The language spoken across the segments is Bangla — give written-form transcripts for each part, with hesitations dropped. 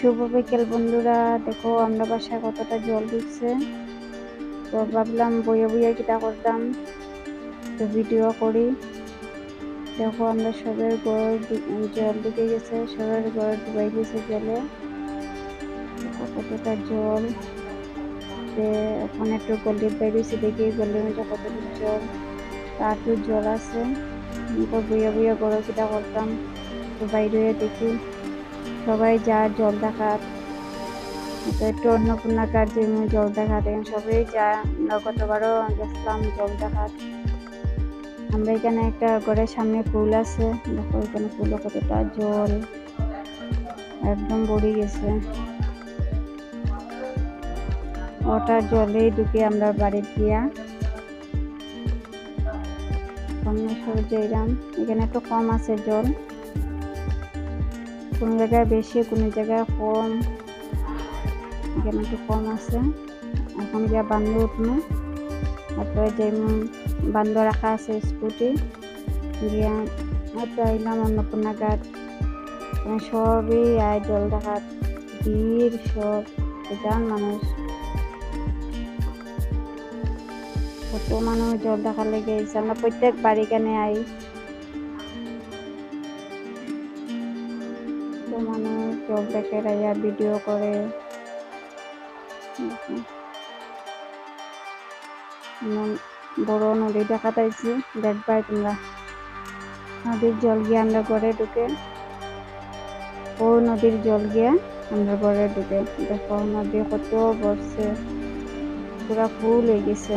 শুভ বিকেল বন্ধুরা, দেখো আমরা বাসায় কতটা জল ঢুকছে। তো ভাবলাম বইয়ে বইয়ে কিটা করতাম, তো ভিডিও করি। দেখো আমরা সবের ঘর জল ঢুকে গেছে, সবের ঘর ডুবাই গেছে জলে। দেখো কতটা জল। এখন একটু গলির বাইরেছি, দেখি গলির মধ্যে কতটুকু জল, তারটু জল আছে। তো বইয়ে বইয়ে গড় কিটা করতাম, তো বাইরে দেখি সবাই যা জল দেখার, একটু অন্নপূর্ণা কার্যে জল দেখাতে সবাই যায়। আমরা গতবারও গেছিলাম জল দেখার। আমরা এখানে একটা ঘরের সামনে পুল আছে, দেখো এখানে পুলে কতটা জল একদম ভরে গেছে। ওটা জলে ঢুকে আমরা বাড়ি গিয়া যাইলাম। এখানে একটু কম আছে জল, কোন জায়গায় বেশি কোন জায়গায় কম, এখানে একটু কম আছে। এখন গিয়া বান্ধব উঠবো, তারপরে যে বান্ধব রাখা আছে স্কুটি গিয়া আইলাম অন্নপূর্ণা ঘাট। সবই আয় জল দেখার ভিড়, সব যান মানুষ, কত মানুষ জল দেখার লেগে গেছে। আমরা প্রত্যেক বাড়ি কেনে আই, তো মানুষ জল দেখে রাইয়া ভিডিও করে। বড় নদী দেখা পাইছি, দেখবাই তোমরা। নদীর জল গিয়ে আমরা ঘরে ঢুকে, ও নদীর জল গিয়ে আমরা ঘরে ঢুকে। দেখো নদী কত ভরছে, পুরা ফুল হয়ে গেছে।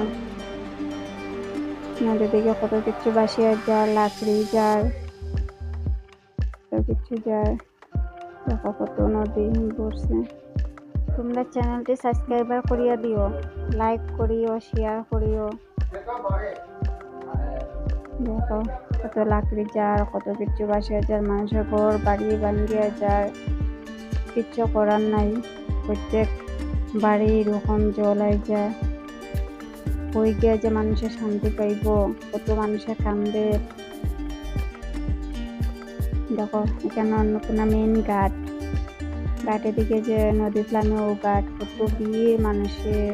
নদী থেকে কত কিছু বাসিয়া যায়, লাকড়ি যায়, কত কিছু যায়। দেখো কত নদী ভরছে। তোমরা চ্যানেলটি সাবস্ক্রাইবার করিয়া দিও, লাইক করিও, শেয়ার করিও। দেখো কত লাকড়ি যায়, কত কিছু বাসিয়া যায়, মানুষের ঘর বাড়ি ভাঙ্গিয়া যায়, কিচ্ছু করার নাই। প্রত্যেক বাড়ি এরকম জল আই যায়, হয়ে গিয়ে যে মানুষের শান্তি পাইব, কত মানুষের কান্দে। দেখো এখানে অন্নপূর্ণা মেইন ঘাট, ঘাটের দিকে যে নদী প্লানে ও ঘাট, কত ভিড় মানুষের।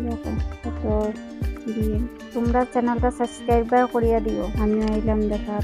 দেখো কত ভিড়। তোমরা চ্যানেলটা সাবস্ক্রাইবার করিয়া দিও, আমি আইলাম দেখার।